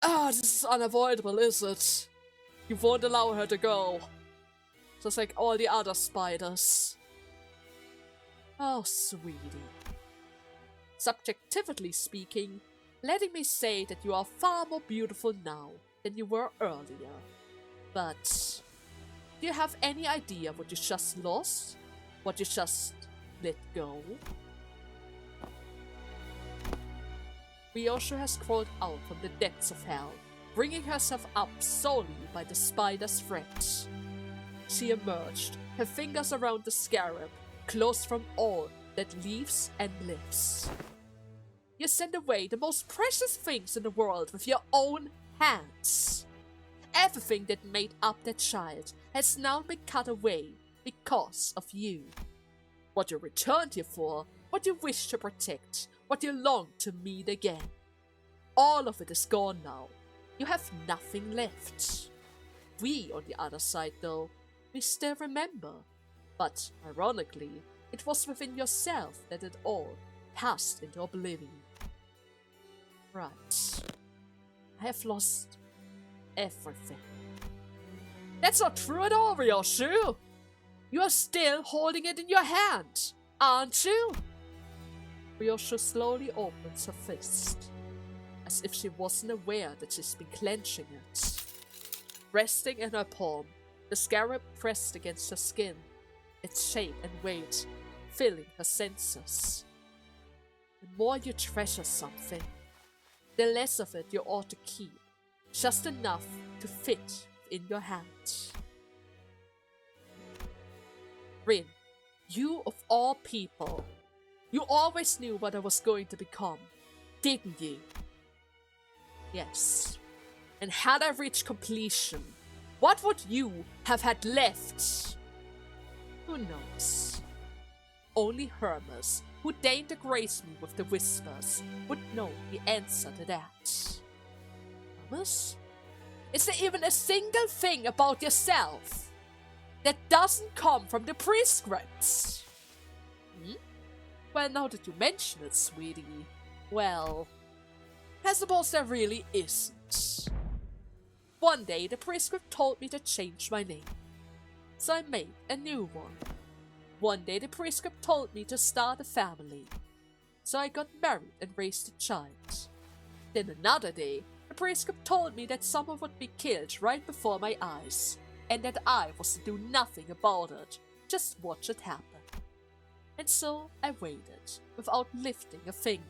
Ah, this is unavoidable, is it? You won't allow her to go. Just like all the other spiders. Oh, sweetie. Subjectively speaking, letting me say that you are far more beautiful now than you were earlier. But do you have any idea what you just lost? What you just let go? Ryoshu has crawled out from the depths of hell, bringing herself up solely by the spider's threat. She emerged, her fingers around the scarab, closed from all that lives and lives. You sent away the most precious things in the world with your own hands. Everything that made up that child has now been cut away because of you. What you returned here for, what you wish to protect, what you long to meet again. All of it is gone now. You have nothing left. We, on the other side though, we still remember. But, ironically, it was within yourself that it all passed into oblivion. Right. I have lost everything. That's not true at all, Ryoshu! You are still holding it in your hand, aren't you? Ryoshu slowly opens her fist, as if she wasn't aware that she's been clenching it. Resting in her palm, the scarab pressed against her skin, its shape and weight filling her senses. The more you treasure something, the less of it you ought to keep, just enough to fit in your hand. Rin, you of all people, you always knew what I was going to become, didn't you? Yes. And had I reached completion, what would you have had left? Who knows? Only Hermes, who deigned to grace me with the whispers, would know the answer to that. Hermes? Is there even a single thing about yourself that doesn't come from the prescripts? Well, now that you mention it, sweetie, well, I suppose there really isn't. One day, the prescript told me to change my name, so I made a new one. One day, the prescript told me to start a family, so I got married and raised a child. Then another day, the prescript told me that someone would be killed right before my eyes, and that I was to do nothing about it, just watch it happen. And so I waited, without lifting a finger.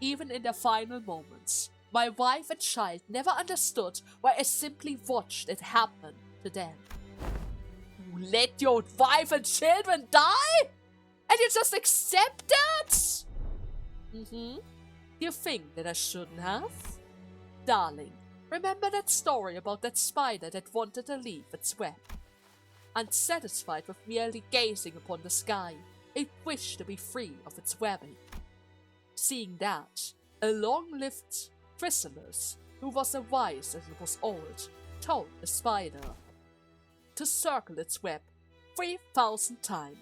Even in their final moments, my wife and child never understood why I simply watched it happen to them. You let your wife and children die? And you just accept that? Do you think that I shouldn't have? Darling, remember that story about that spider that wanted to leave its web? Unsatisfied with merely gazing upon the sky, it wished to be free of its webbing. Seeing that, a long-lived chrysalis, who was as wise as it was old, told the spider to circle its web 3,000 times.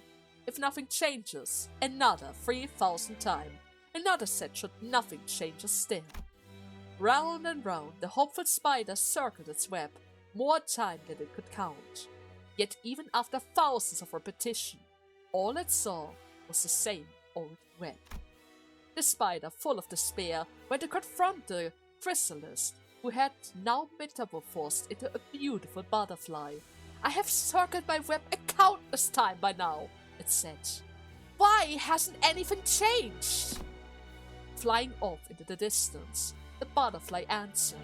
If nothing changes, another 3,000 times. Another said should nothing changes still. Round and round, the hopeful spider circled its web more time than it could count. Yet even after thousands of repetition, all it saw was the same old web. The spider, full of despair, went to confront the chrysalis, who had now metamorphosed into a beautiful butterfly. I have circled my web a countless time by now, it said. Why hasn't anything changed? Flying off into the distance, the butterfly answered.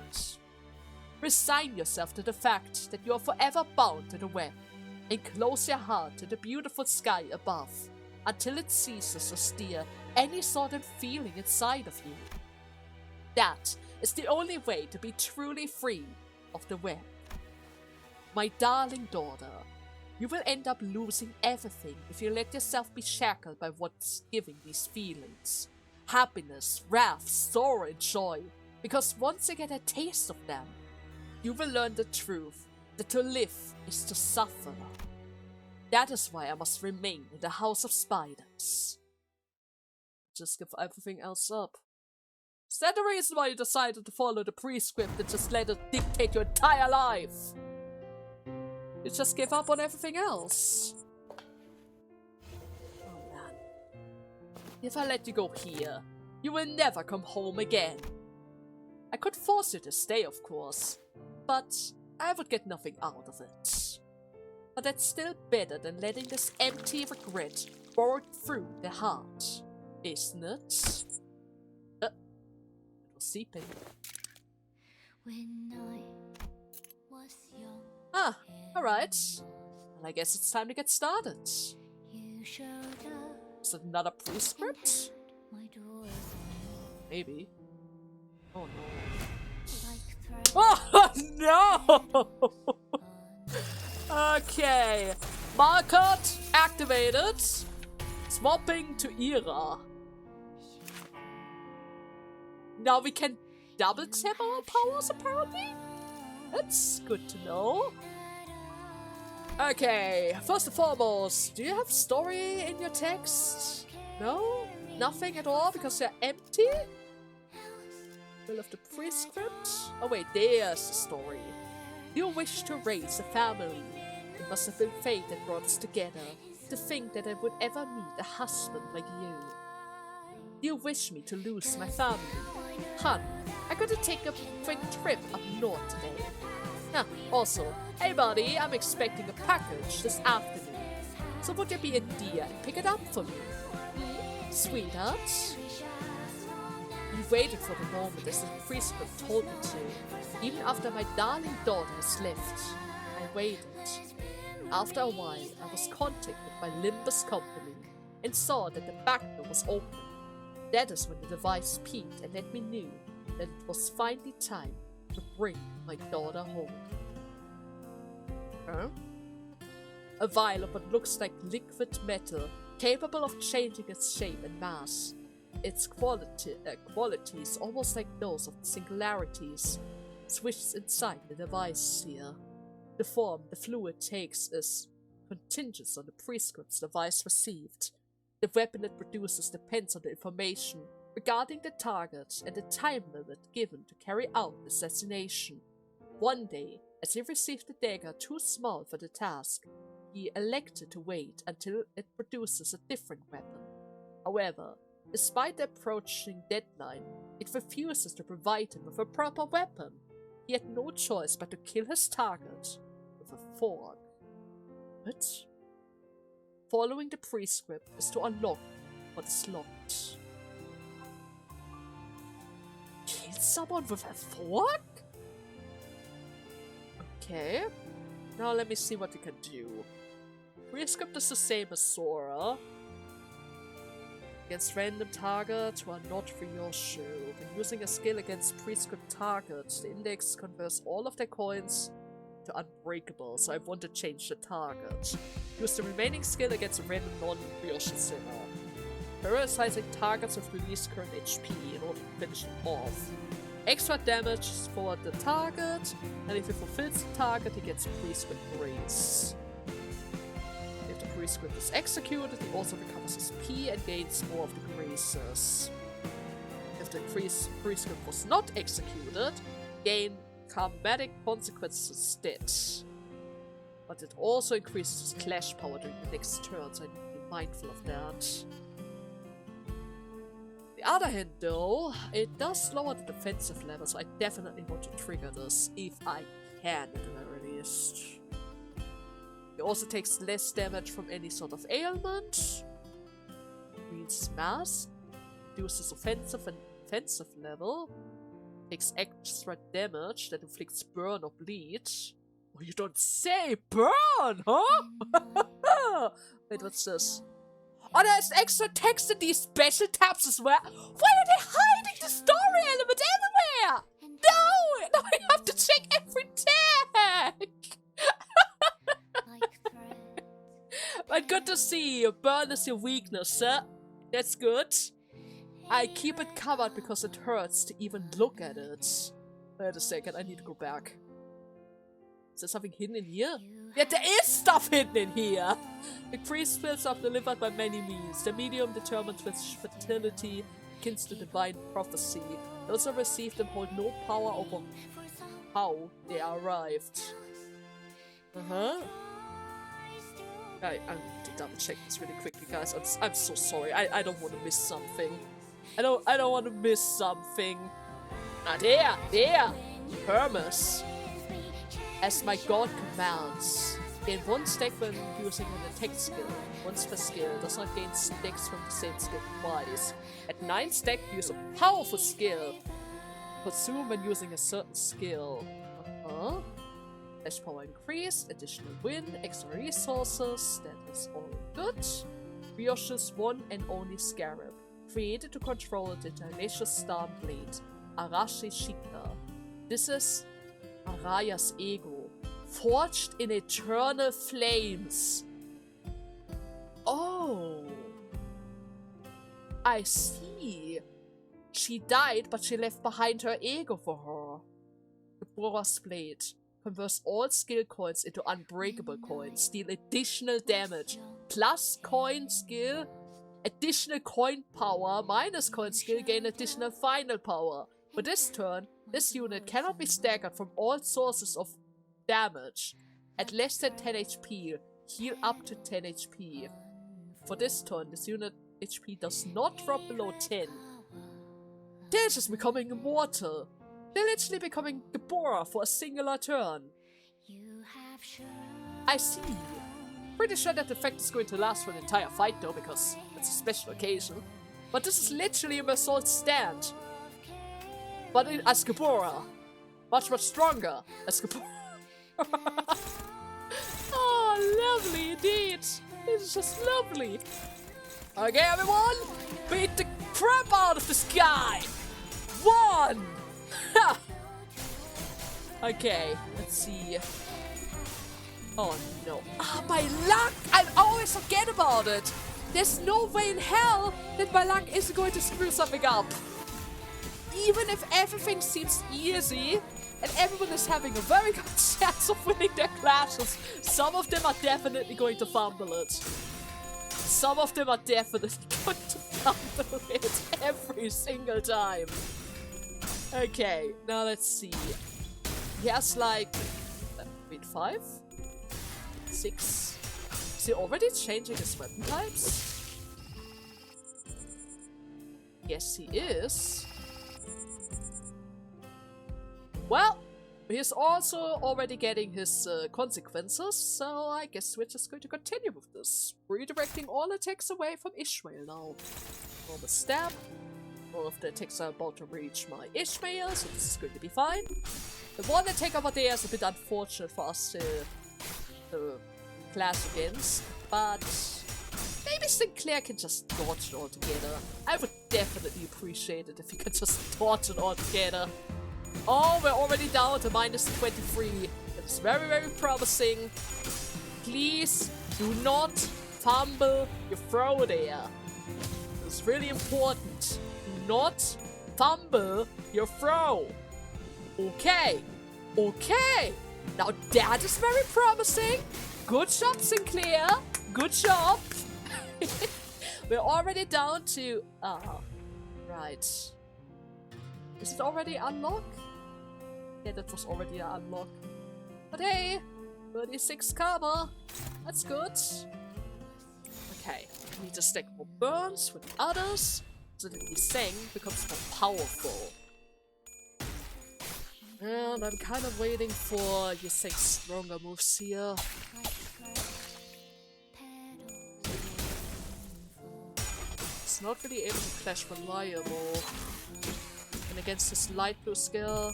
Resign yourself to the fact that you are forever bound to the web, and close your heart to the beautiful sky above, until it ceases to steer any sort of feeling inside of you. That is the only way to be truly free of the web. My darling daughter, you will end up losing everything if you let yourself be shackled by what's giving these feelings. Happiness, wrath, sorrow, and joy, because once you get a taste of them, you will learn the truth that to live is to suffer. That is why I must remain in the House of Spiders. Just give everything else up. Is that the reason why you decided to follow the prescript and just let it dictate your entire life? You just gave up on everything else. Oh man. If I let you go here, you will never come home again. I could force you to stay, of course, but I would get nothing out of it. But that's still better than letting this empty regret bore through the heart, isn't it? It was seeping. When I was young, Ah, alright. Well, I guess it's time to get started. you showed up Is it another prescript? my doors Maybe. Oh no. like thread Oh no! Okay. Market activated. Swapping to Ira. Now we can double tap our powers apparently? That's good to know. Okay, first and foremost, do you have story in your text? No? Nothing at all because you're empty? Will of the prescript? Oh wait, there's the story. You wish to raise a family. It must have been fate that brought us together. To think that I would ever meet a husband like you. You wish me to lose my family. Hun, I gotta take a quick trip up north today. Ah, also, hey buddy, I'm expecting a package this afternoon. So would you be a dear and pick it up for me? Sweetheart? You waited for the moment as the prescript told me to. Even after my darling daughter has left, I waited. After a while, I was contacted by Limbus company and saw that the back door was open. That is when the device peaked and let me know that it was finally time to bring my daughter home. Huh? A vial of what looks like liquid metal, capable of changing its shape and mass. Its qualities almost like those of the singularities, switched inside the device here. The form the fluid takes is contingent on the prescripts the device received. The weapon it produces depends on the information regarding the target and the time limit given to carry out the assassination. One day, as he received a dagger too small for the task, he elected to wait until it produces a different weapon. However, despite the approaching deadline, it refuses to provide him with a proper weapon. He had no choice but to kill his target with a fork. But following the prescript is to unlock what is locked. Kill someone with a fork? Okay. Now let me see what we can do. Prescript is the same as Sora. Against random targets who are not Ryoshu. When using a skill against prescript targets, the index converts all of their coins to unbreakable, so I want to change the target. Use the remaining skill against a random non-Ryoshu sinner. Parasizing targets with released current HP in order to finish them off. Extra damage for the target, and if he fulfills the target, he gets prescript grace. If the prescript is executed, he also recovers his P and gains more of the graces. If the prescript was not executed, gain karmatic consequences instead. But it also increases his clash power during the next turn, so I need to be mindful of that. On the other hand though, it does lower the defensive level, so I definitely want to trigger this if I can at the very least. It also takes less damage from any sort of ailment. Increases mass. Reduces offensive and defensive level. Takes extra damage that inflicts burn or bleed. Oh, you don't say burn, huh? Wait, what's this? Oh, there's extra text in these special tabs as well. Why are they hiding the story element everywhere? No! Now we have to check every tag! But good to see you. Burn is your weakness, sir. That's good. I keep it covered because it hurts to even look at it. Wait a second, I need to go back. Is there something hidden in here? Yeah, there is stuff hidden in here! The priest spells are delivered by many means. The medium determines which fertility against the divine prophecy. Those who receive them hold no power over how they arrived. I'm going to double check this really quickly, guys. I'm so sorry. I don't want to miss something. I don't want to miss something. Ah, there! Hermes. As my god commands. Gain 1 stack when using an attack skill. Once per skill. Does not gain stacks from the same skill twice. At 9 stack, use a powerful skill. Consume when using a certain skill. Dash power increased, additional wind, extra resources. That is all good. Ryoshu's one and only scarab. Created to control the tenacious star blade. Arashi Shika. This is Araya's ego. Forged in eternal flames. Oh. I see. She died, but she left behind her ego for her. The Bora's blade. Converts all skill coins into unbreakable coins. Deal additional damage. Plus coin skill. Additional coin power. Minus coin skill. Gain additional final power. For this turn, this unit cannot be staggered from all sources of damage. At less than 10 HP, heal up to 10 HP. For this turn, this unit HP does not drop below 10. They're just becoming immortal. They're literally becoming Gabora for a singular turn. I see. Pretty sure that effect is going to last for the entire fight though, because it's a special occasion. But this is literally a Mersault stand. But as Gabora. Much stronger as Gabora. Oh, lovely indeed. It's just lovely. Okay, everyone. Beat the crap out of this guy. 1! Okay, let's see. Oh no. Ah, my luck! I always forget about it. There's no way in hell that my luck isn't going to screw something up. Even if everything seems easy and everyone is having a very good chance of winning their clashes, some of them are definitely going to fumble it. Some of them are definitely going to fumble it every single time. Okay, now let's see. He has like... wait, 5? 6? Is he already changing his weapon types? Yes, he is. Well, he's also already getting his consequences, so I guess we're just going to continue with this. Redirecting all attacks away from Ishmael now. Roll the stab. All of the attacks are about to reach my Ishmael, so this is going to be fine. The one attack over there is a bit unfortunate for us to clash against, but maybe Sinclair can just dodge it altogether. I would definitely appreciate it if he could just dodge it altogether. Oh, we're already down to minus 23. It's very, very promising. Please do not fumble your throw there. It's really important. Do not fumble your throw. Okay. Okay. Now that is very promising. Good job, Sinclair. Good job. We're already down to... right. Is it already unlocked? Yeah, that was already an unlock. But hey, 36 karma. That's good. Okay, we need to stack more burns with the others, so that the Seng becomes more powerful. And I'm kind of waiting for Yeseng's stronger moves here. It's not really able to clash reliable. And against his light blue skill,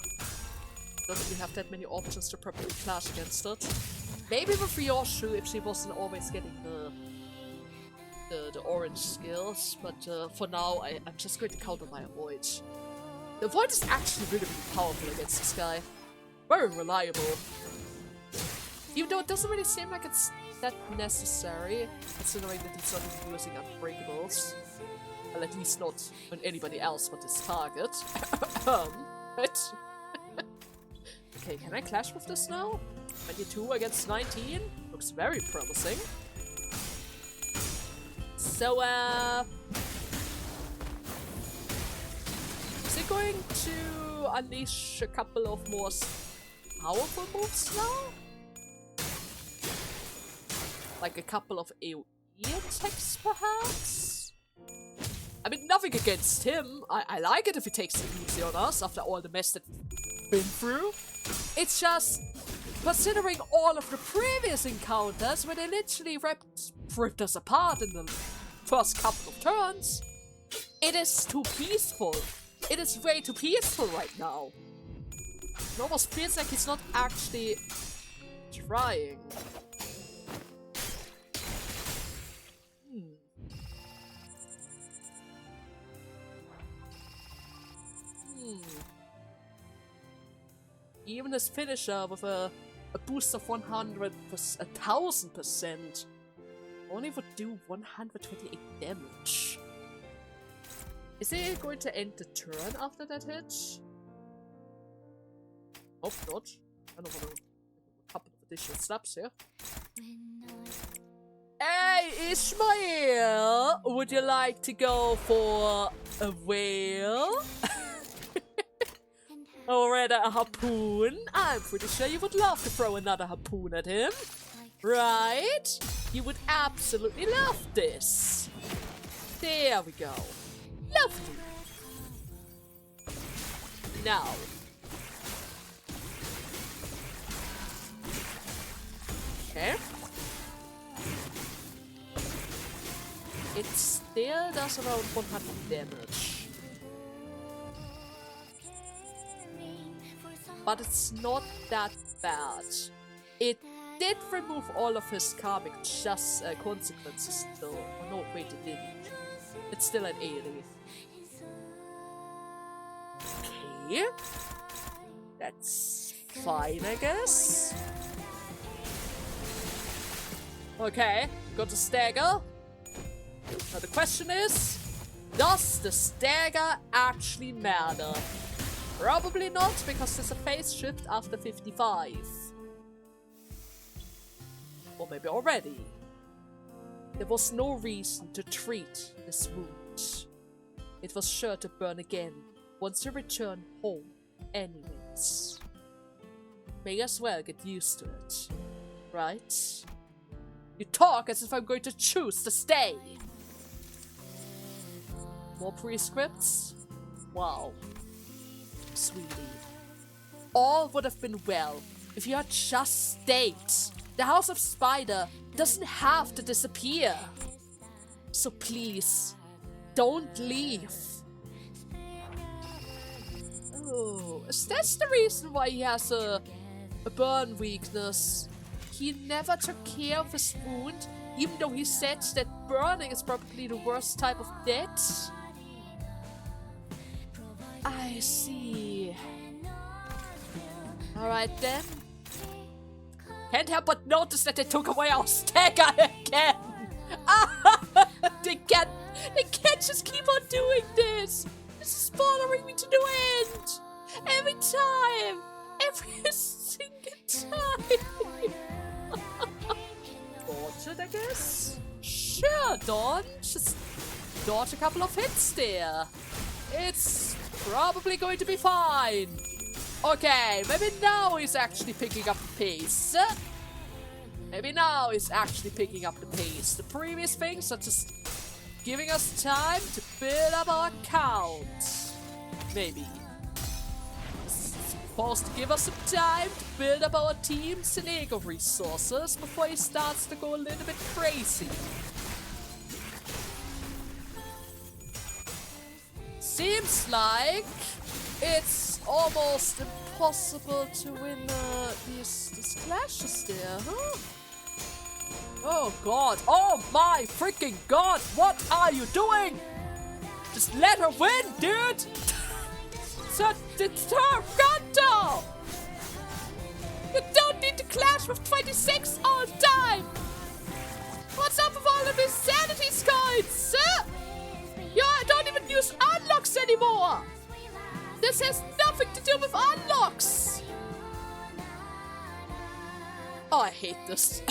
doesn't really have that many options to properly clash against it. Maybe with Ryoshu if she wasn't always getting the orange skills, but for now I'm just going to counter my avoid. The avoid is actually really, really powerful against this guy. Very reliable. Even though it doesn't really seem like it's that necessary, considering that he's not even using unbreakables. Well, at least not on anybody else but his target. But okay, can I clash with this now? 22 against 19? Looks very promising. So, Is he going to unleash a couple of more powerful moves now? Like a couple of AoE attacks, perhaps? I mean, nothing against him. I like it if he takes it easy on us after all the mess that we've been through. It's just, considering all of the previous encounters where they literally ripped us apart in the first couple of turns, it is too peaceful. It is way too peaceful right now. It almost feels like he's not actually trying. Even his finisher with a boost of 1000% only would do 128 damage. Is he going to end the turn after that hit? Hope not. I don't want a couple of additional slaps here. Hey, Ishmael! Would you like to go for a whale? Or rather a harpoon? I'm pretty sure you would love to throw another harpoon at him. Right? You would absolutely love this. There we go. Lovely. Now. Okay. It still does around 100 damage. But it's not that bad. It did remove all of his karmic consequences though. Oh, no, wait, it didn't. It's still at 80. Okay. That's fine, I guess. Okay, got the stagger. Now the question is, does the stagger actually matter? Probably not, because there's a phase shift after 55. Or maybe already. There was no reason to treat this wound. It was sure to burn again once you return home anyways. May as well get used to it, right? You talk as if I'm going to choose to stay. More prescripts? Wow. Sweetie. All would have been well if you had just stayed. The House of Spider doesn't have to disappear. So please, don't leave. Oh, is that the reason why he has a burn weakness? He never took care of his wound, even though he said that burning is probably the worst type of death. I see. Alright then. Can't help but notice that they took away our stagger again. They can't just keep on doing this. This is bothering me to no end. Every time. Every single time. Tortured, I guess? Sure, Dawn. Just dodge a couple of hits there. It's probably going to be fine. Okay, maybe now he's actually picking up the pace. Maybe now he's actually picking up the pace. The previous things are just giving us time to build up our count. Maybe. It's supposed to give us some time to build up our team's and ego resources before he starts to go a little bit crazy. Seems like it's almost impossible to win these clashes there, huh? Oh god, oh my freaking god, what are you doing? Just let her win, dude! It's her Gunto! You don't need to clash with 26 all the time! What's up with all of these sanity coins, huh? You don't even use unlocks anymore! This has nothing to do with unlocks! Oh, I hate this.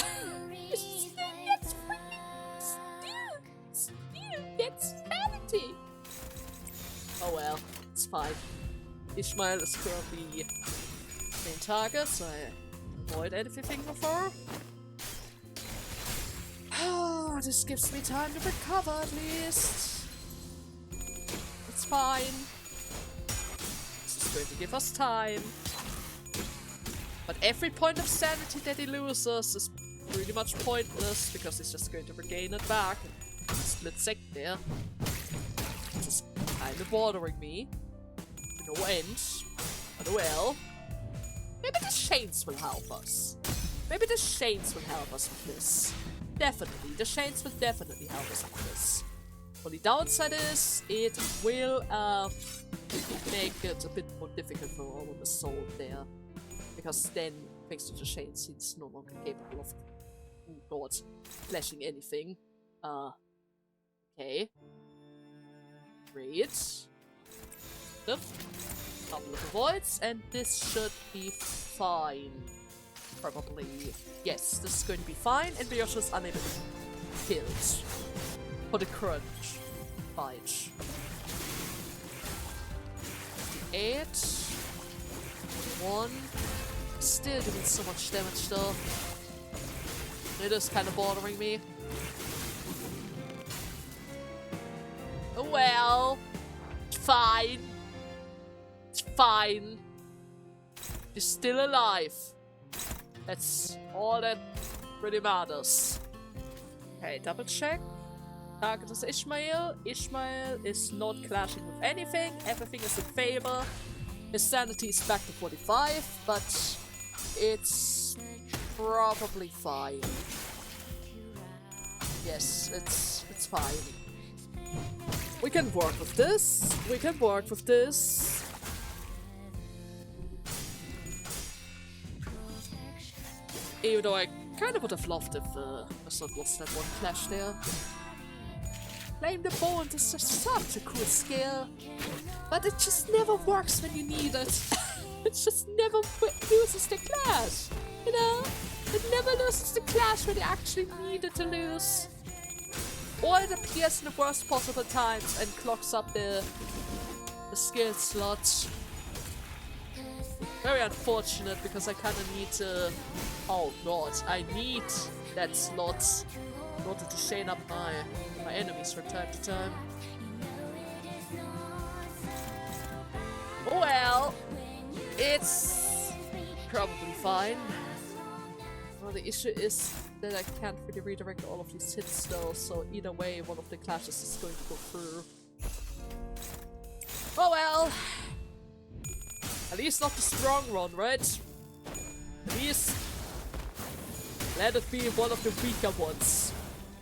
That's sanity! Oh well, it's fine. Ishmael is currently main target, so I avoid anything before. Oh, this gives me time to recover at least. It's fine. This is going to give us time. But every point of sanity that he loses is pretty much pointless because he's just going to regain it back in a split second there. Which is kind of bothering me. No end. But well. Maybe the chains will help us. Maybe the chains will help us with this. Definitely. The chains will definitely help us with this. Only downside is it will make it a bit more difficult for all of the soul there. Because then, thanks to the chains, he's no longer capable of, oh god, flashing anything. Okay. Great. Yep. Couple of avoids, and this should be fine. Probably. Yes, this is going to be fine, and Ryoshu is unable to kill it. For the crunch. Bite. 8. 1. Still doing so much damage though. It is kind of bothering me. Oh well. It's fine. It's fine. You're still alive. That's all that really matters. Okay, double check. Target is Ishmael. Ishmael is not clashing with anything. Everything is in favor. His sanity is back to 45, but it's probably fine. Yes, it's fine. We can work with this. We can work with this. Even though I kind of would have loved if I not lost that one clash there. Flame the Bond is just such a cool skill, but it just never works when you need it. It just never loses the clash, you know? It never loses the clash when you actually need it to lose. Or it appears in the worst possible times and clogs up the skill slot. Very unfortunate because I kind of need to... Oh god, I need that slot in order to chain up my enemies from time to time. Well, it's probably fine. Well, the issue is that I can't really redirect all of these hits though, so either way one of the clashes is going to go through. Oh well! At least not the strong one, right? At least let it be one of the weaker ones.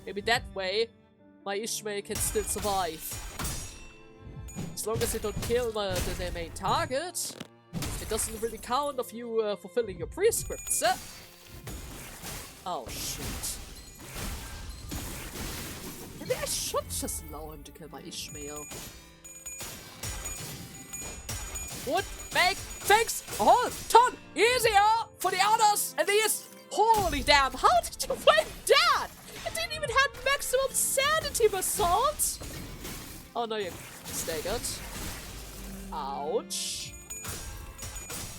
Maybe that way my Ishmael can still survive. As long as they don't kill their main target, it doesn't really count of you fulfilling your prescripts, eh? Oh shit. Maybe I should just allow him to kill my Ishmael. Would make things a whole ton easier for the others and these. Holy damn, how did you win that? It didn't even have maximum sanity assault. Oh no, you're staggered. Ouch.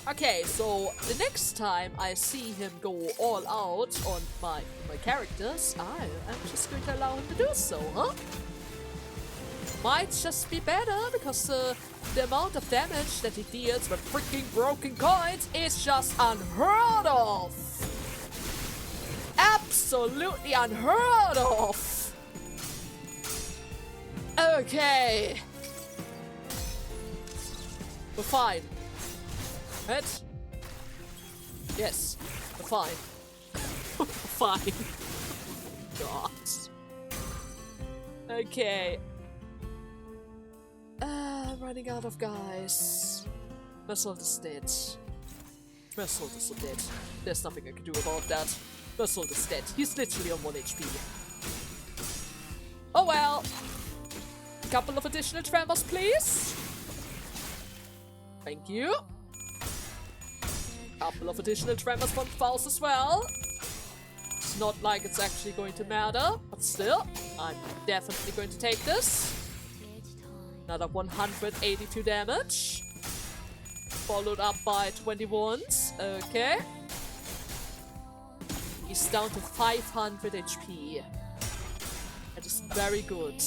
Okay, so the next time I see him go all out on my characters, I'm just going to allow him to do so, huh? Might just be better because the amount of damage that he deals with freaking broken coins is just unheard of. Absolutely unheard of. Okay. We're fine. Right? Yes, we're fine. We're fine. God. Okay. Running out of guys. Mersault is dead. Mersault is dead. There's nothing I can do about that. Mersault is dead. He's literally on 1 HP. Oh well. Couple of additional tremors, please. Thank you. Couple of additional tremors from Faust as well. It's not like it's actually going to matter, but still, I'm definitely going to take this. Another 182 damage. Followed up by 21s. Okay. He's down to 500 HP. That is very good.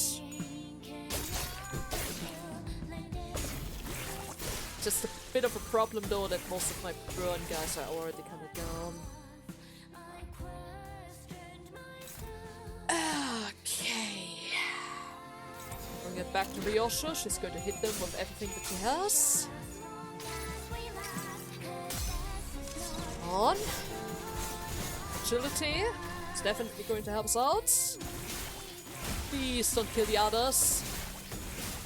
Just a bit of a problem though that most of my burn guys are already coming down. Okay. Bring it back to Ryoshu. She's going to hit them with everything that she has. On. Agility. It's definitely going to help us out. Please don't kill the others.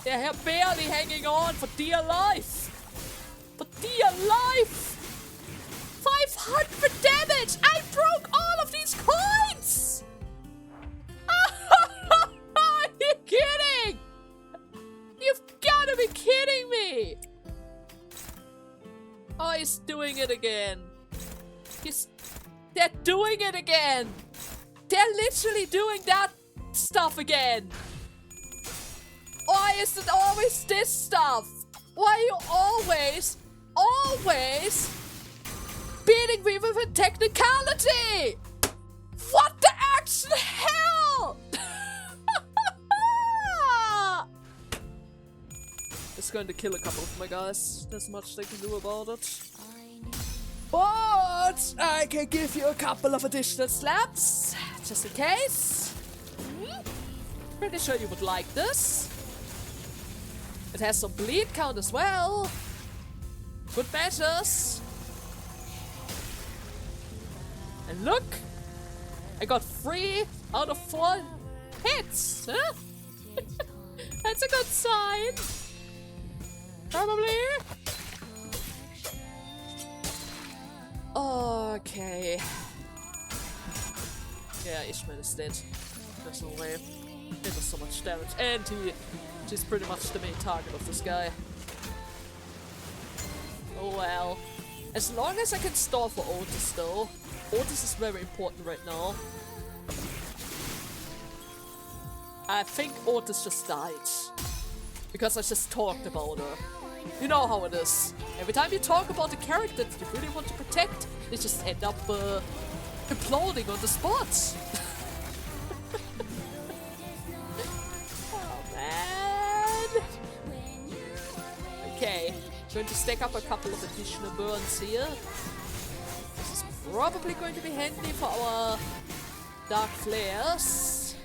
They're barely hanging on for dear life. For dear life! 500 damage! I broke all of these coins! Are you kidding? You've gotta be kidding me! Oh, he's doing it again. They're doing it again! They're literally doing that stuff again! Why is it always this stuff? Why are you always beating me with a technicality? What the actual hell? It's going to kill a couple of my guys. There's much they can do about it. But I can give you a couple of additional slaps, just in case. Pretty sure you would like this. It has some bleed count as well. Good measures. And look! I got 3 out of 4 hits! Huh? That's a good sign. Probably. Okay. Yeah, Ishmael is dead. There's no way. It does so much damage. And she's pretty much the main target of this guy. Oh well. As long as I can stall for Otis though. Otis is very important right now. I think Otis just died. Because I just talked about her. You know how it is. Every time you talk about a character that you really want to protect, they just end up imploding on the spot. Oh man. Okay. Going to stack up a couple of additional burns here. This is probably going to be handy for our dark flares.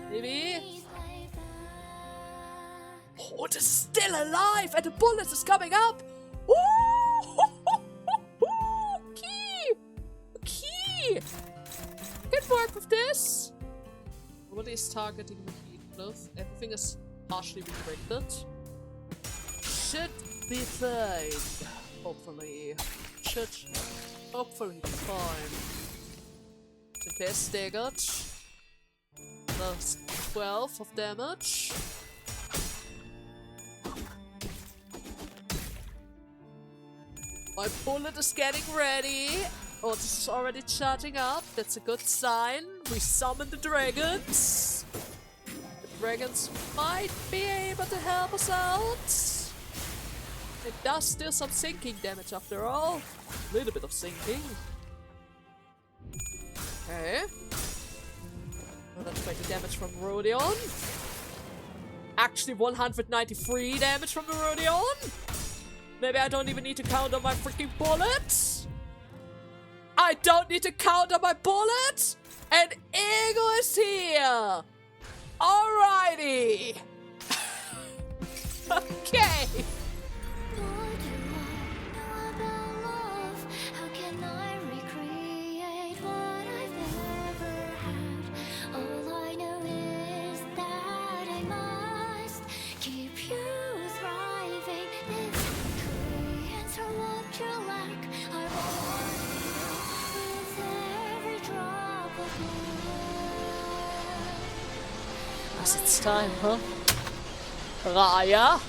Maybe. Oh, it is still alive and the bullet is coming up. Key! Key! Can work with this. What is targeting the heat with? Everything is partially restricted. Should be fine. Hopefully. Should hopefully be fine. Okay, staggered. That's 12 of damage. My bullet is getting ready. Oh, this is already charging up. That's a good sign. We summon the dragons. The dragons might be able to help us out. It does do some sinking damage after all. A little bit of sinking. Okay. Another 20 damage from Rodion. Actually 193 damage from the Rodion. Maybe I don't even need to counter my freaking bullets. I don't need to counter my bullets. And Eagle is here. Alrighty. Okay. It's time, huh? Raya?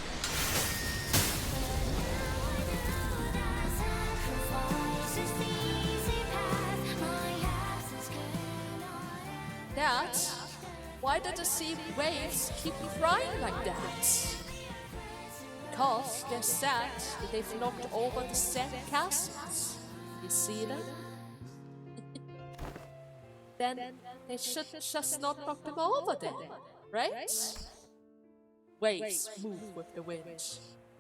Dad, why did the sea waves keep me flying like that? because they're sad that they've knocked over the sand castles. You see them? Then they should just not knock them over then, right? Waves move with the wind.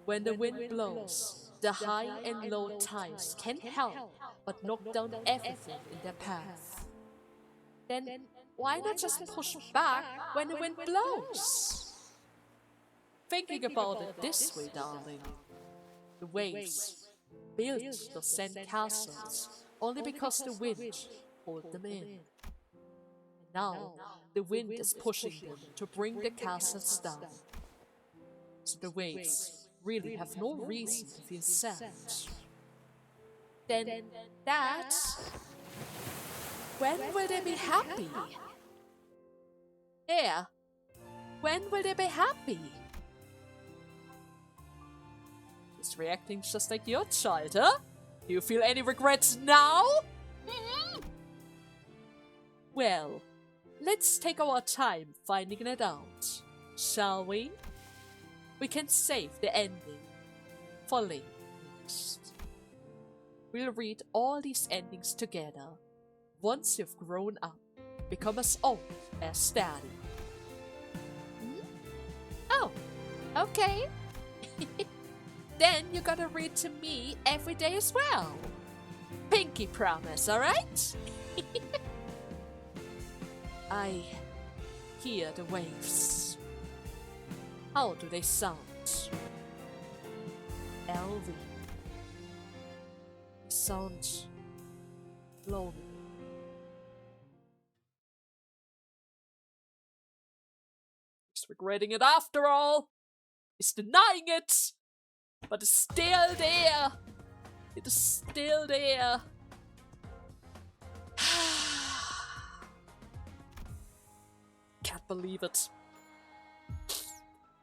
When the wind blows, the high and low tides can't help but knock down everything in their path. Then why not just push back when the wind blows? Thinking about it this way, darling, the waves built those sand castles only because the wind pulled them in. And now the wind is pushing them to bring the castles down. So the waves really have no reason to feel sad. Then that, when will they be happy? Yeah, when will they be happy? She's reacting just like your child, huh? Do you feel any regrets now? Well, let's take our time finding it out, shall we? We can save the ending for later. We'll read all these endings together once you've grown up, become as old as Daddy. Oh, okay. Then you gotta read to me every day as well. Pinky promise, alright? I hear the waves. How do they sound? LV. Sound lonely. He's regretting it after all. He's denying it. But it's still there. It is still there. Can't believe it.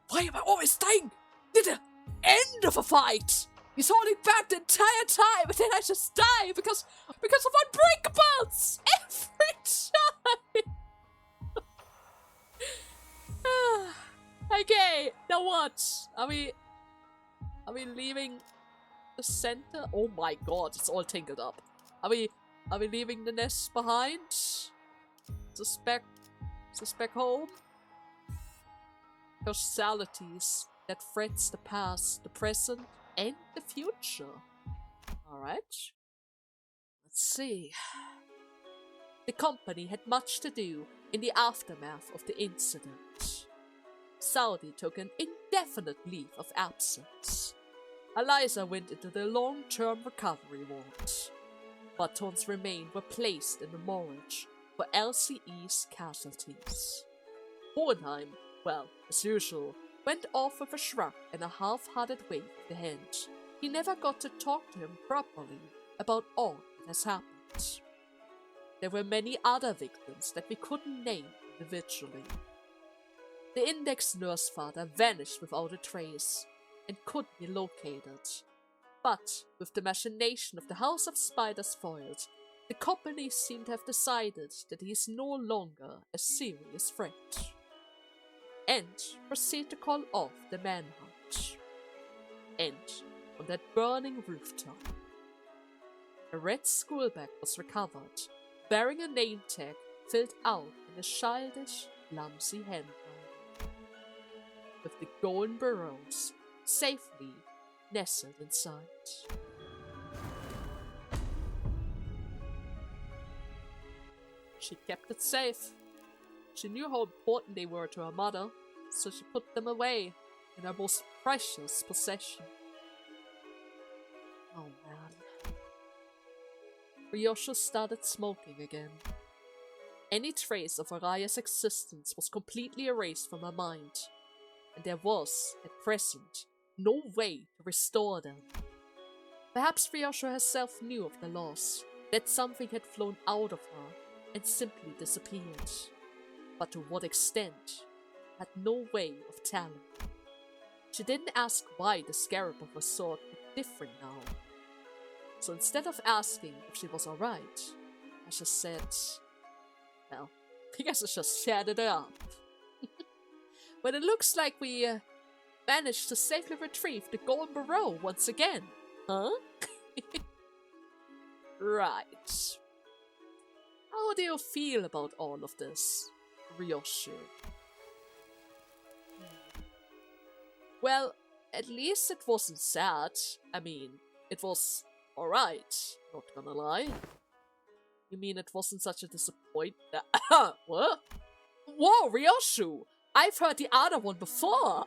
Why am I always dying at the end of a fight? He's holding back the entire time, and then I just die because of unbreakables every time. Okay, now what? Are we leaving the center? Oh my god, it's all tangled up. Are we leaving the nest behind? Just back home? Causalities that threats the past, the present, and the future. Alright. Let's see. The company had much to do in the aftermath of the incident. Saudi took an indefinite leave of absence. Eliza went into the long-term recovery ward. Buttons' remains were placed in the morgue for LCE's casualties. Hohenheim, well, as usual, went off with a shrug and a half-hearted wave of the hand. He never got to talk to him properly about all that has happened. There were many other victims that we couldn't name individually. The index Nursefather vanished without a trace and couldn't be located. But with the machination of the House of Spiders foiled, the company seemed to have decided that he is no longer a serious threat. And proceed to call off the manhunt. And on that burning rooftop, a red school bag was recovered, bearing a name tag filled out in a childish, clumsy handwriting, with the golden burrows safely nestled inside. She kept it safe. She knew how important they were to her mother, so she put them away in her most precious possession. Oh man. Ryoshu started smoking again. Any trace of Araya's existence was completely erased from her mind, and there was, at present, no way to restore them. Perhaps Ryoshu herself knew of the loss, that something had flown out of her and simply disappeared. But to what extent, had no way of telling. She didn't ask why the scarab of her sword looked different now. So instead of asking if she was alright, I just said, well, I guess I just chatted it up. But it looks like we managed to safely retrieve the Golden Barrow once again. Huh? Right. How do you feel about all of this, Ryoshu? Well, at least it wasn't sad. I mean, it was alright, not gonna lie. You mean it wasn't such a disappointment? What? Whoa, Ryoshu! I've heard the other one before!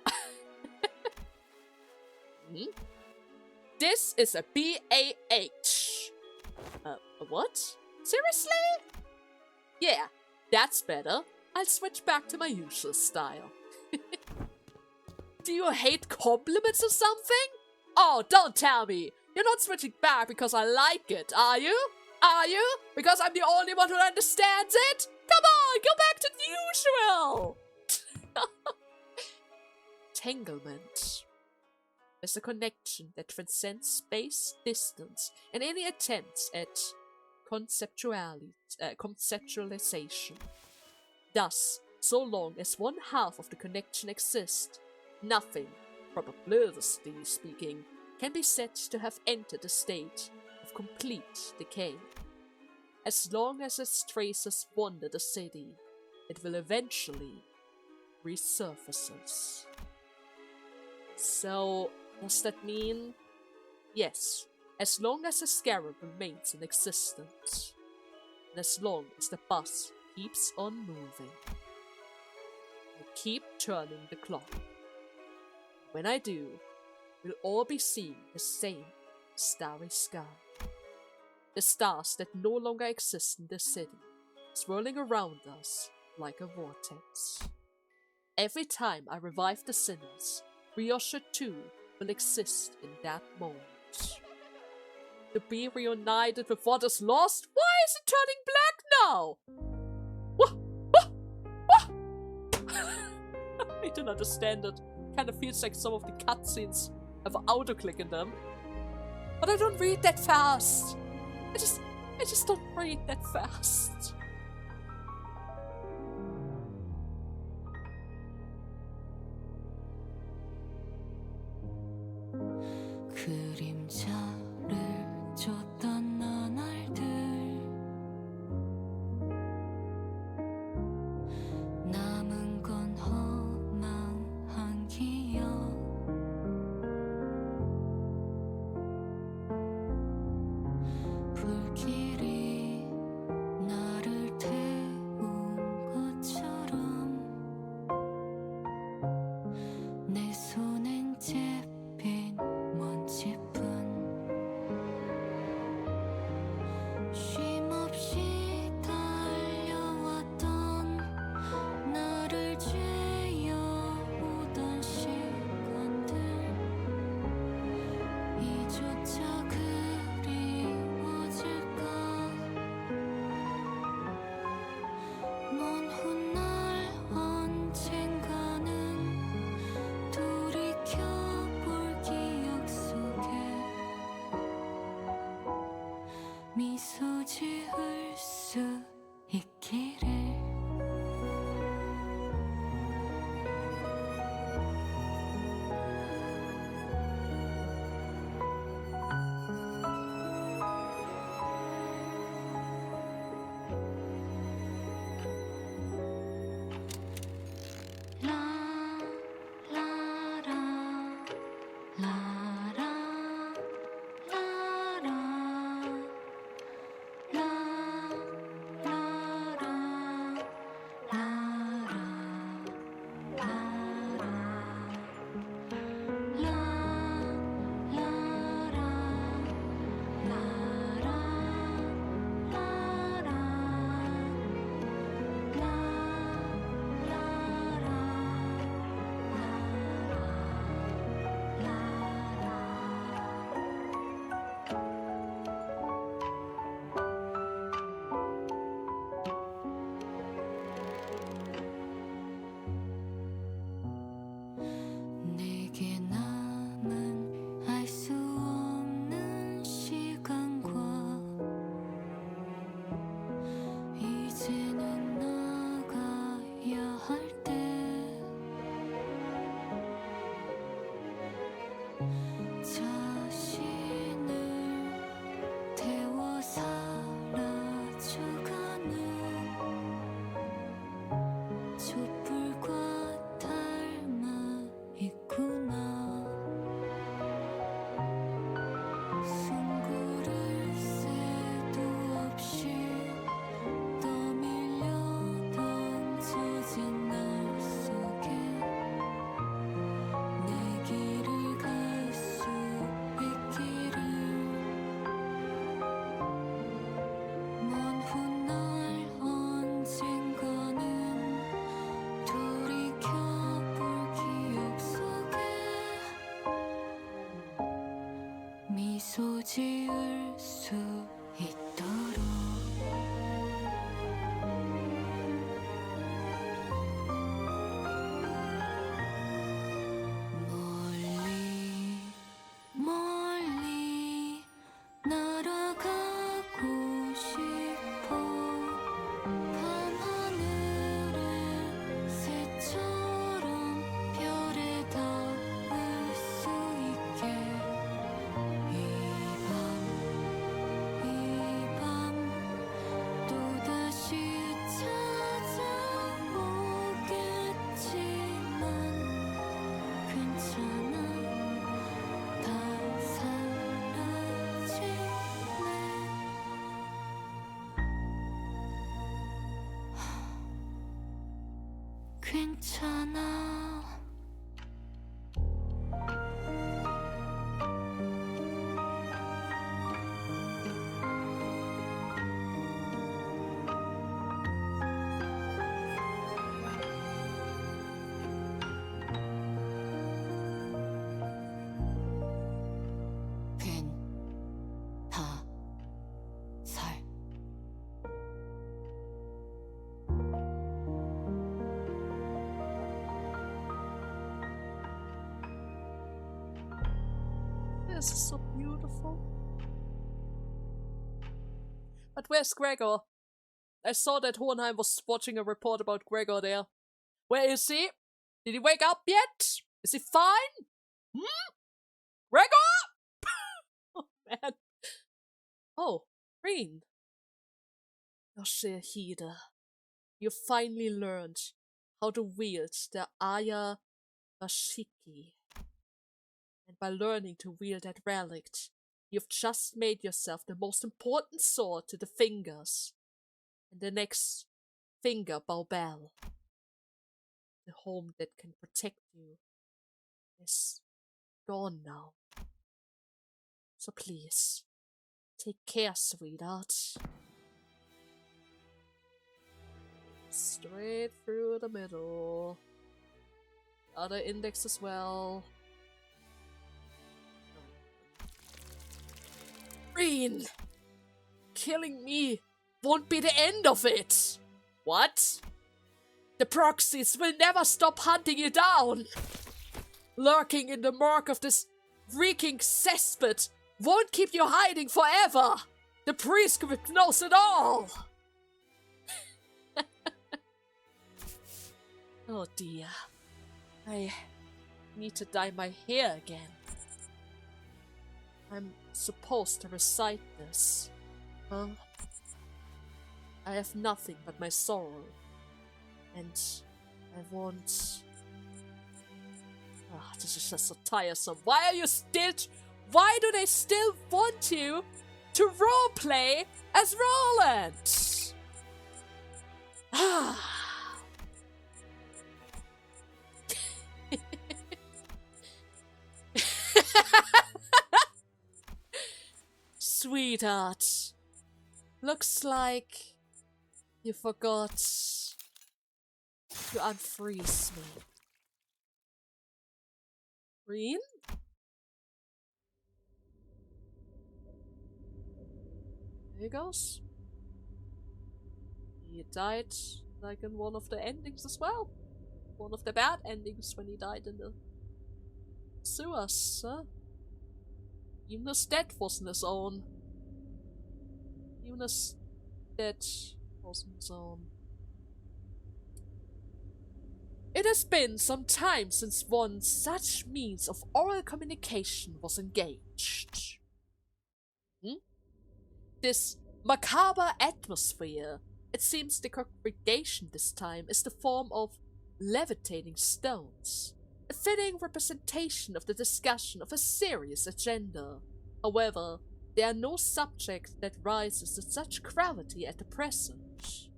This is a BAH. A what? Seriously? Yeah, that's better. I'll switch back to my usual style. Do you hate compliments or something? Oh, don't tell me. You're not switching back because I like it, are you? Are you? Because I'm the only one who understands it? Come on, go back to the usual! Entanglement is a connection that transcends space, distance, and any attempts at conceptualization. Thus, so long as one half of the connection exists, nothing, probabilistically speaking, can be said to have entered a state of complete decay. As long as its traces wander the city, it will eventually resurfaces. So, does that mean? Yes, as long as the scarab remains in existence, and as long as the bus keeps on moving, I keep turning the clock. When I do, we'll all be seeing the same starry sky. The stars that no longer exist in the city, swirling around us like a vortex. Every time I revive the sinners, Ryoshu too will exist in that moment. To be reunited with what is lost? Why is it turning black now? I don't understand it. Kind of feels like some of the cutscenes have autoclick in them. But I don't read that fast. I just don't read that fast. 그림자를 줬던 나날들 남은 건 허망한 기억 불길이 나를 태운 것처럼 내 손엔 잡힌 먼지뿐 쉼없이 달려왔던 나를 죄어오던 시간들 이조차 그리워질까 먼 훗날 언젠가는 돌이켜볼 기억 속에 미소 지을 수 있기를 라라라 라라 라라 라라라 미소 지을 수 있도록 멀리 멀리 날아가고 싶어 밤하늘에 새처럼 별에 닿을 수 있게 이 밤 또다시 찾아오겠지만 괜찮아 다 사라지네 괜찮아 살 This is so beautiful. But where's Gregor? I saw that Hohenheim was watching a report about Gregor there. Where is he? Did he wake up yet? Is he fine? Gregor? Oh, man. Oh, Green. Yoshihide, you finally learned how to wield the Aya Bashiki. And by learning to wield that relic, you've just made yourself the most important sword to the fingers. And the next finger, Probablly. The home that can protect you is gone now. So please, take care, sweetheart. Straight through the middle. Other index as well. Green! Killing me won't be the end of it! What? The proxies will never stop hunting you down! Lurking in the murk of this reeking cesspit won't keep you hiding forever! The prescript knows it all! Oh dear. I need to dye my hair again. I'm supposed to recite this. Huh? I have nothing but my sorrow. And I want... Ah, this is just so tiresome. Why are you still... Why do they still want you to roleplay as Roland? Ah... Sweetheart, looks like you forgot to unfreeze me. Green? There he goes. He died like in one of the endings as well. One of the bad endings when he died in the sewers, huh? Even his death wasn't his own. Even his death wasn't his own. It has been some time since one such means of oral communication was engaged. This macabre atmosphere, it seems the congregation this time is the form of levitating stones. A fitting representation of the discussion of a serious agenda. However, there are no subjects that rises to such gravity at the present.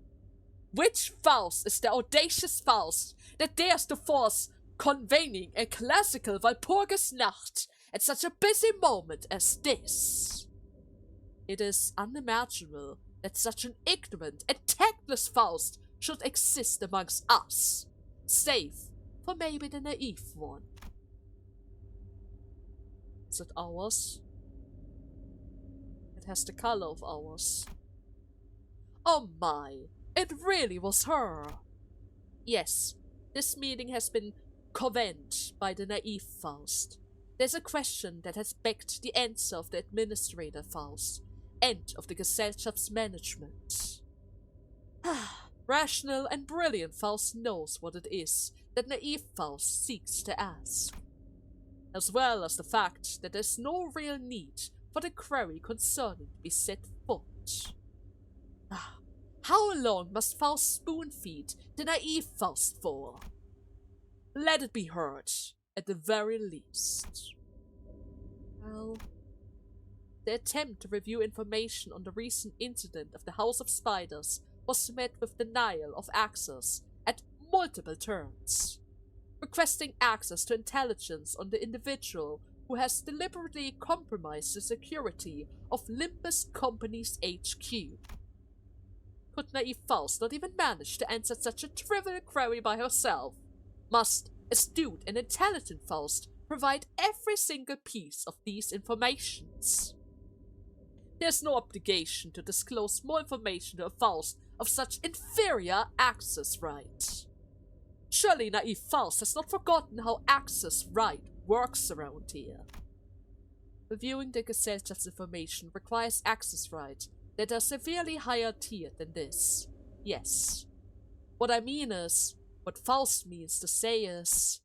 Which Faust is the audacious Faust that dares to force convening a classical Walpurigsnight at such a busy moment as this? It is unimaginable that such an ignorant and tactless Faust should exist amongst us, save for maybe the naive one. Is it ours? that has the color of ours. Oh my, it really was her. Yes, this meeting has been convened by the naive Faust. There's a question that has begged the answer of the administrator Faust, and of the Gesellschaft's management. Rational and brilliant Faust knows what it is that naive Faust seeks to ask, as well as the fact that there's no real need for the query concerning to be set foot. How long must Faust spoon-feed the naive Faust for? Let it be heard, at the very least. Well, the attempt to review information on the recent incident of the House of Spiders was met with denial of access at multiple turns, requesting access to intelligence on the individual who has deliberately compromised the security of Limbus Company's HQ. Could naive Faust not even manage to answer such a trivial query by herself? Must astute and intelligent Faust provide every single piece of these informations? There's no obligation to disclose more information to a Faust of such inferior access right. Surely naive Faust has not forgotten how access right works around here. Reviewing the Gesellschaft's information requires access right that are severely higher tier than this. Yes. What I mean is, what Faust means to say is,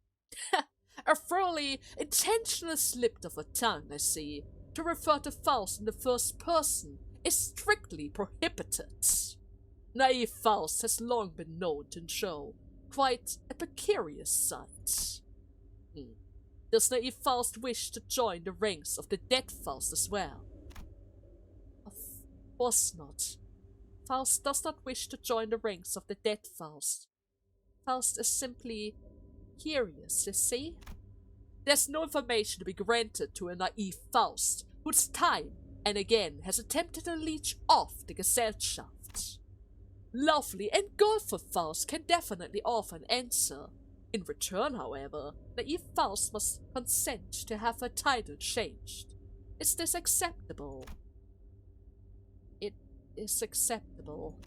a thoroughly intentional slip of a tongue, I see. To refer to Faust in the first person is strictly prohibited. Naive Faust has long been known to show quite a precarious side. Does naive Faust wish to join the ranks of the dead Faust as well? Of course not. Faust does not wish to join the ranks of the dead Faust. Faust is simply curious, you see? There's no information to be granted to a naive Faust, whose time and again has attempted to leech off the Gesellschaft. Lovely and Golfer Faust can definitely offer an answer. In return, however, naive Faust must consent to have her title changed. Is this acceptable? It is acceptable.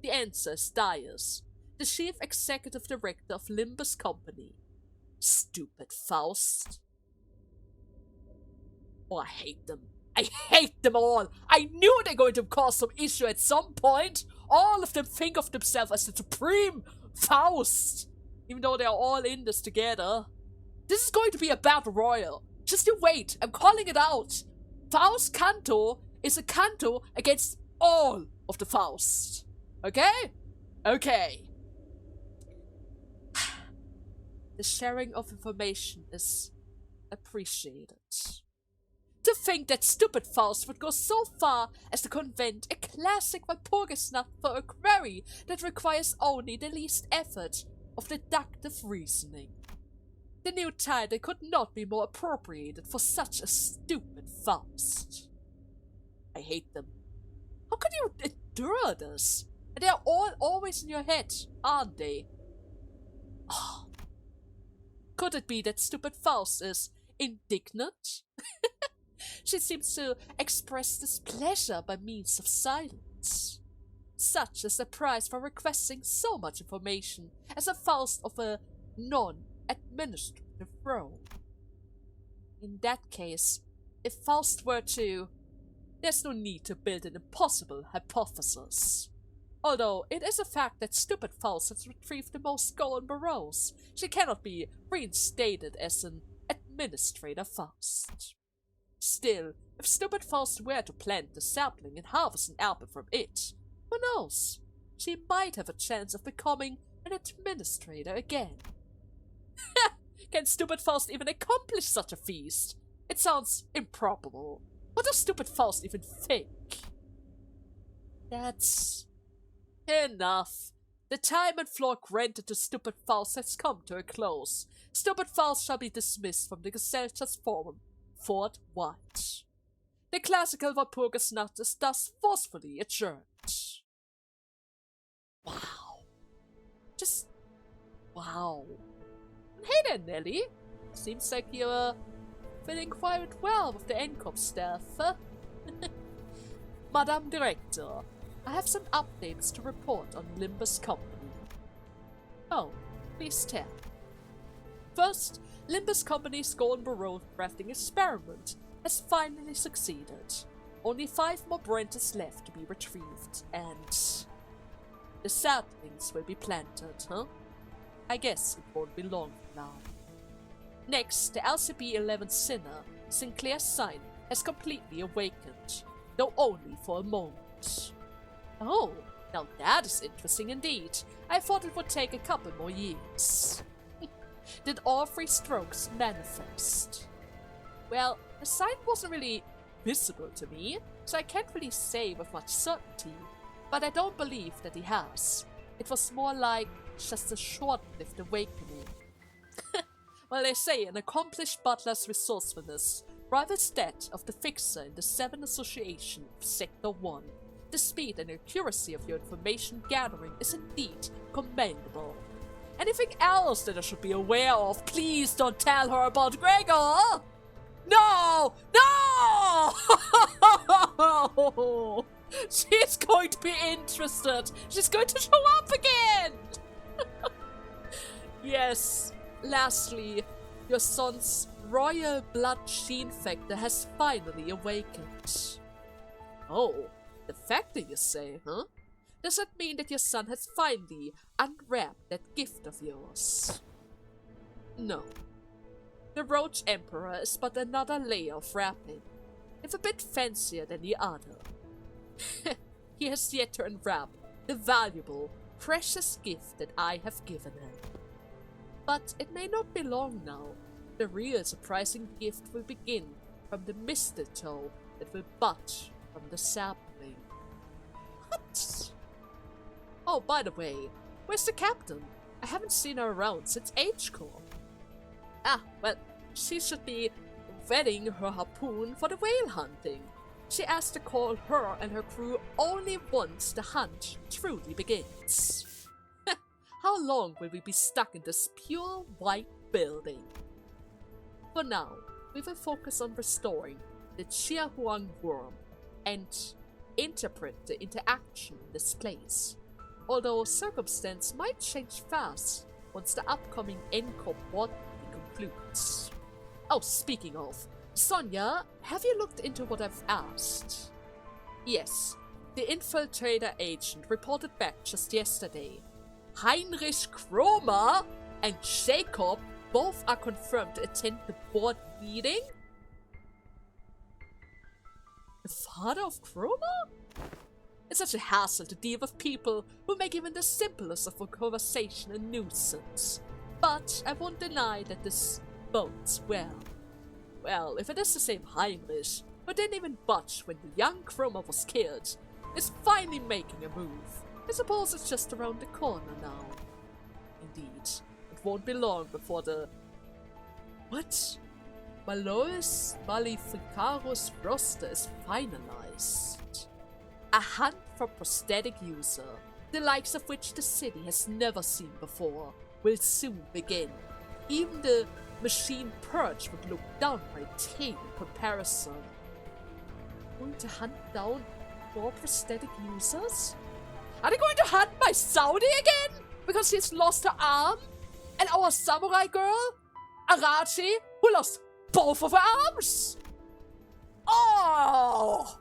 The answer is Dias, the Chief Executive Director of Limbus Company. Stupid Faust. Oh, I hate them. I hate them all. I knew they're going to cause some issue at some point. All of them think of themselves as the supreme Faust, even though they're all in this together. This is going to be a battle royal. Just you wait. I'm calling it out. Faust Canto is a Canto against all of the Faust. Okay? Okay. The sharing of information is appreciated. To think that stupid Faust would go so far as to convent a classic Walpurigsnight for a query that requires only the least effort of deductive reasoning. The new title could not be more appropriated for such a stupid Faust. I hate them. How could you endure this? And they are all always in your head, aren't they? Oh. Could it be that stupid Faust is indignant? She seems to express displeasure by means of silence. Such is the price for requesting so much information as a Faust of a non-administrative role. In that case, if Faust were to... there's no need to build an impossible hypothesis. Although it is a fact that stupid Faust has retrieved the most golden burrows, she cannot be reinstated as an administrator Faust. Still, if stupid Faust were to plant the sapling and harvest an apple from it, who knows? She might have a chance of becoming an administrator again. Can stupid Faust even accomplish such a feast? It sounds improbable. What does stupid Faust even think? That's... enough. The time and floor granted to stupid Faust has come to a close. Stupid Faust shall be dismissed from the Gesellschaft's forum Fort White. The classical Walpurigsnight is thus forcefully adjourned. Wow. Just... wow. Hey there, Nelly. Seems like you're fitting quite well with the NCOP staff, huh? Madam Director, I have some updates to report on Limbus Company. Oh, please tell. First, Limbus Company's Golden Baroque crafting experiment has finally succeeded. Only 5 more branches left to be retrieved, and the saplings will be planted, huh? I guess it won't be long from now. Next, the LCB-11 Sinner, Sinclair's sign, has completely awakened, though only for a moment. Oh, now that is interesting indeed. I thought it would take a couple more years. Did all 3 strokes manifest? Well, the sign wasn't really visible to me, so I can't really say with much certainty, but I don't believe that he has. It was more like just a short-lived awakening. Well, they say an accomplished butler's resourcefulness rivals that of the fixer in the 7 Association of Sector 1. The speed and accuracy of your information gathering is indeed commendable. Anything else that I should be aware of, please don't tell her about Gregor! No! No! She's going to be interested. She's going to show up again! Yes. Lastly, your son's royal blood gene factor has finally awakened. Oh, the factor you say, huh? Does that mean that your son has finally unwrapped that gift of yours? No. The Roach Emperor is but another layer of wrapping, if a bit fancier than the other. He has yet to unwrap the valuable, precious gift that I have given him. But it may not be long now. The real surprising gift will begin from the mistletoe that will bud from the sapling. What? Oh, by the way, where's the captain? I haven't seen her around since H-Corps. Ah, well, she should be wetting her harpoon for the whale hunting. She asked to call her and her crew only once the hunt truly begins. How long will we be stuck in this pure white building? For now, we will focus on restoring the Chiahuang worm and interpret the interaction in this place. Although circumstance might change fast once the upcoming NCOP board meeting concludes. Oh, speaking of, Sonia, have you looked into what I've asked? Yes, the infiltrator agent reported back just yesterday. Heinrich Kromer and Jacob both are confirmed to attend the board meeting? The father of Kromer? It's such a hassle to deal with people who make even the simplest of a conversation a nuisance. But I won't deny that this bodes well. Well, if it is the same Heinrich, who didn't even budge when the young Kromer was killed, is finally making a move. I suppose it's just around the corner now. Indeed, it won't be long before the... What? Malois Maleficarus roster is finalized. A hunt for prosthetic user, the likes of which the city has never seen before, will soon begin. Even the machine purge would look downright tame in comparison. Going to hunt down more prosthetic users? Are they going to hunt my Saudi again? Because he's lost her arm? And our samurai girl, Arachi, who lost both of her arms? Oh!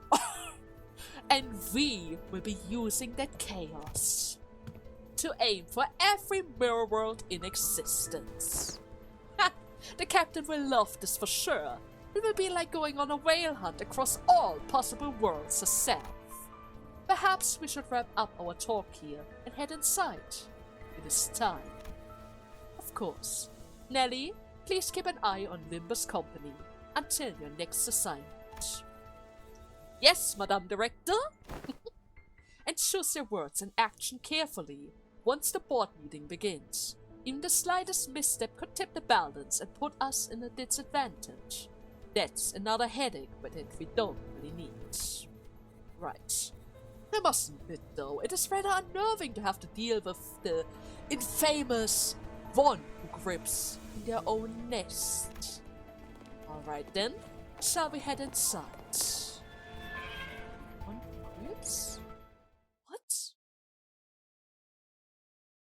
And we will be using that chaos to aim for every mirror world in existence. Ha! The captain will love this for sure. It will be like going on a whale hunt across all possible worlds herself. Perhaps we should wrap up our talk here and head inside. It is time. Of course. Nelly, please keep an eye on Limbus Company until your next assignment. Yes, Madame Director? And choose your words and action carefully once the board meeting begins. Even the slightest misstep could tip the balance and put us in a disadvantage. That's another headache that we don't really need. Right. I must admit though, it is rather unnerving to have to deal with the infamous one who grips in their own nest. Alright then, shall we head inside?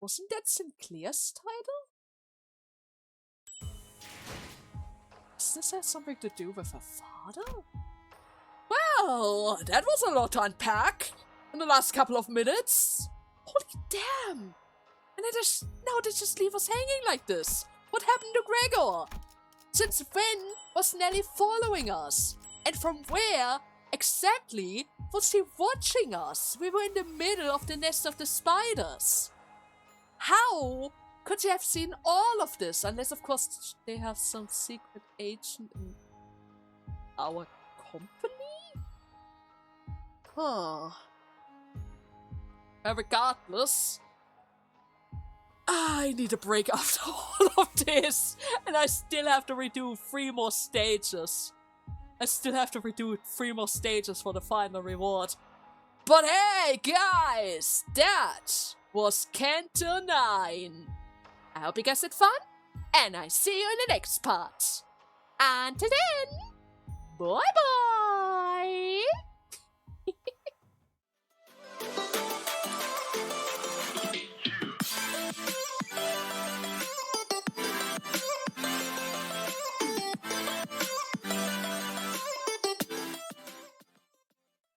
Wasn't that Sinclair's title? Does this have something to do with her father? Well, that was a lot to unpack in the last couple of minutes. Holy damn! And now they just leave us hanging like this. What happened to Gregor? Since when was Nelly following us? And from where exactly was she watching us? We were in the middle of the nest of the spiders. How could she have seen all of this? Unless, of course, they have some secret agent in our company? Huh. Regardless, I need a break after all of this, and I still have to redo 3 more stages. I still have to redo 3 more stages for the final reward. But hey, guys, that was Canto 9. I hope you guys had fun, and I see you in the next part. Until then, bye-bye!